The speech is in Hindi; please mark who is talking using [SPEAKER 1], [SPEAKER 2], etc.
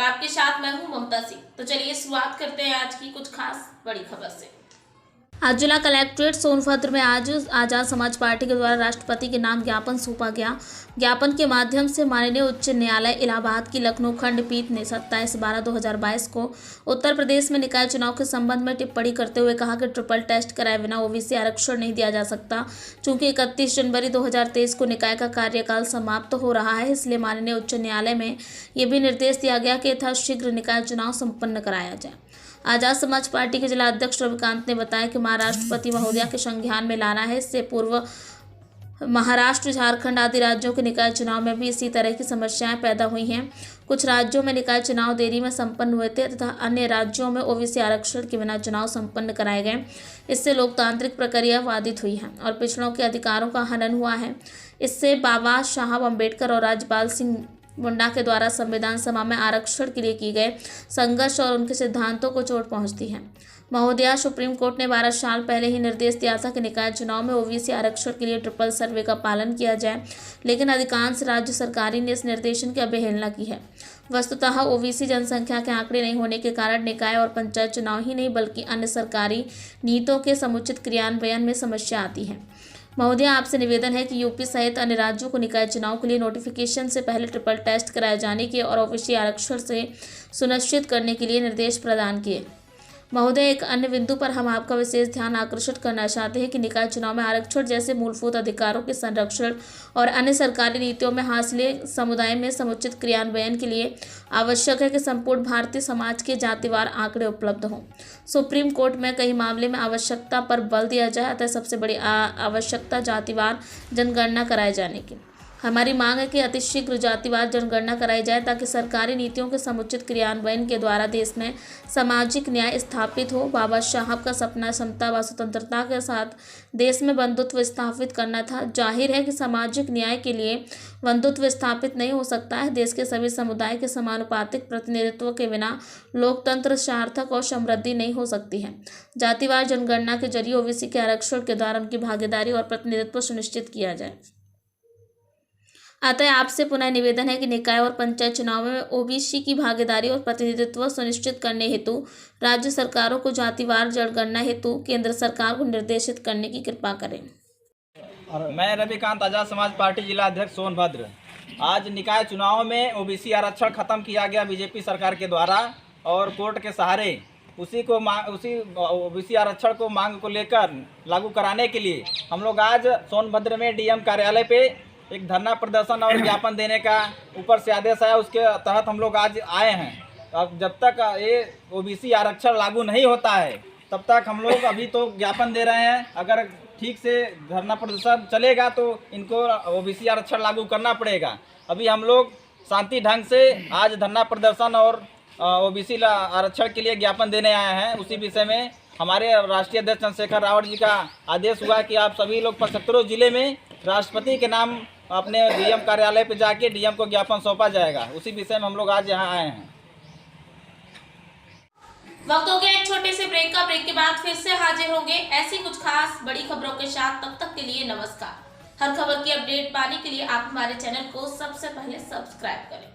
[SPEAKER 1] आपके साथ मैं हूं ममता सिंह। तो चलिए शुरुआत करते हैं आज की कुछ खास बड़ी खबर से। आज जिला कलेक्ट्रेट सोनभद्र में आज आजाद समाज पार्टी के द्वारा राष्ट्रपति के नाम ज्ञापन सौंपा गया। ज्ञापन के माध्यम से माननीय उच्च न्यायालय इलाहाबाद की लखनऊ खंडपीठ ने 27/12/2022 को उत्तर प्रदेश में निकाय चुनाव के संबंध में टिप्पणी करते हुए कहा कि ट्रिपल टेस्ट कराए बिना ओबीसी आरक्षण नहीं दिया जा सकता। चूंकि 31 जनवरी 2023 को निकाय का कार्यकाल समाप्त हो रहा है, इसलिए माननीय उच्च न्यायालय में ये भी निर्देश दिया गया कि यथाशीघ्र निकाय चुनाव संपन्न कराया जाए। आजाद समाज पार्टी के जिला अध्यक्ष रविकांत ने बताया कि महाराष्ट्रपति महोदया के संज्ञान में लाना है। इससे पूर्व महाराष्ट्र, झारखंड आदि राज्यों के निकाय चुनाव में भी इसी तरह की समस्याएं पैदा हुई हैं। कुछ राज्यों में निकाय चुनाव देरी में संपन्न हुए थे तथा अन्य राज्यों में ओबीसी आरक्षण के बिना चुनाव संपन्न कराए गए। इससे लोकतांत्रिक प्रक्रिया बाधित हुई है और पिछड़ों के अधिकारों का हनन हुआ है। इससे बाबा साहब अम्बेडकर और राज्यपाल सिंह मुंडा के द्वारा संविधान सभा में आरक्षण के लिए किए गए संघर्ष और उनके सिद्धांतों को चोट पहुंचती है। महोदया, सुप्रीम कोर्ट ने 12 साल पहले ही निर्देश दिया था कि निकाय चुनाव में ओबीसी आरक्षण के लिए ट्रिपल सर्वे का पालन किया जाए, लेकिन अधिकांश राज्य सरकारों ने इस निर्देशन की अवहेलना की है। वस्तुतः ओबीसी जनसंख्या के आंकड़े नहीं होने के कारण निकाय और पंचायत चुनाव ही नहीं बल्कि अन्य सरकारी नीतियों के समुचित क्रियान्वयन में समस्या आती है। महोदया, आपसे निवेदन है कि यूपी सहित अन्य राज्यों को निकाय चुनाव के लिए नोटिफिकेशन से पहले ट्रिपल टेस्ट कराए जाने के और ओबीसी आरक्षण से सुनिश्चित करने के लिए निर्देश प्रदान किए। महोदय, एक अन्य बिंदु पर हम आपका विशेष ध्यान आकर्षित करना चाहते हैं कि निकाय चुनाव में आरक्षण जैसे मूलभूत अधिकारों के संरक्षण और अन्य सरकारी नीतियों में हासिले समुदाय में समुचित क्रियान्वयन के लिए आवश्यक है कि संपूर्ण भारतीय समाज के जातिवार आंकड़े उपलब्ध हों। सुप्रीम कोर्ट में कई मामले में आवश्यकता पर बल दिया जाए, अतः सबसे बड़ी आवश्यकता जातिवार जनगणना कराए जाने की। हमारी मांग है कि अतिशीघ्र जातिवार जनगणना कराई जाए ताकि सरकारी नीतियों के समुचित क्रियान्वयन के द्वारा देश में सामाजिक न्याय स्थापित हो। बाबा साहब का सपना समता व स्वतंत्रता के साथ देश में बंधुत्व स्थापित करना था। जाहिर है कि सामाजिक न्याय के लिए बंधुत्व स्थापित नहीं हो सकता है। देश के सभी समुदाय के समानुपातिक प्रतिनिधित्व के बिना लोकतंत्र सार्थक और समृद्धि नहीं हो सकती है। जातिवार जनगणना के जरिए ओबीसी के आरक्षण के द्वारा उनकी भागीदारी और प्रतिनिधित्व सुनिश्चित किया जाए। अतः आपसे पुनः निवेदन है कि निकाय और पंचायत चुनाव में ओबीसी की भागीदारी और प्रतिनिधित्व सुनिश्चित करने हेतु राज्य सरकारों को जातिवार जनगणना हेतु केंद्र सरकार को निर्देशित करने की कृपा करें।
[SPEAKER 2] मैं रविकांत, आजाद समाज पार्टी जिला अध्यक्ष सोनभद्र। आज निकाय चुनाव में ओबीसी आरक्षण खत्म किया गया बीजेपी सरकार के द्वारा और कोर्ट के सहारे उसी ओबीसी आरक्षण को मांग को लेकर लागू कराने के लिए हम लोग आज सोनभद्र में डीएम कार्यालय पे एक धरना प्रदर्शन और ज्ञापन देने का ऊपर से आदेश आया, उसके तहत हम लोग आज आए हैं। अब जब तक ये ओबीसी आरक्षण लागू नहीं होता है तब तक हम लोग अभी तो ज्ञापन दे रहे हैं। अगर ठीक से धरना प्रदर्शन चलेगा तो इनको ओबीसी आरक्षण लागू करना पड़ेगा। अभी हम लोग शांति ढंग से आज धरना प्रदर्शन और ओबीसी आरक्षण के लिए ज्ञापन देने आए हैं। उसी विषय में हमारे राष्ट्रीय अध्यक्ष चंद्रशेखर रावत जी का आदेश हुआ कि आप सभी लोग 75 जिले में राष्ट्रपति के नाम अपने डीएम कार्यालय पे जाके डीएम को ज्ञापन सौंपा जाएगा। उसी विषय में हम लोग आज यहाँ आए हैं।
[SPEAKER 1] वक्त हो गया एक छोटे से ब्रेक का। ब्रेक के बाद फिर से हाजिर होंगे ऐसी कुछ खास बड़ी खबरों के साथ। तब तक के लिए नमस्कार। हर खबर की अपडेट पाने के लिए आप हमारे चैनल को सबसे पहले सब्सक्राइब करें।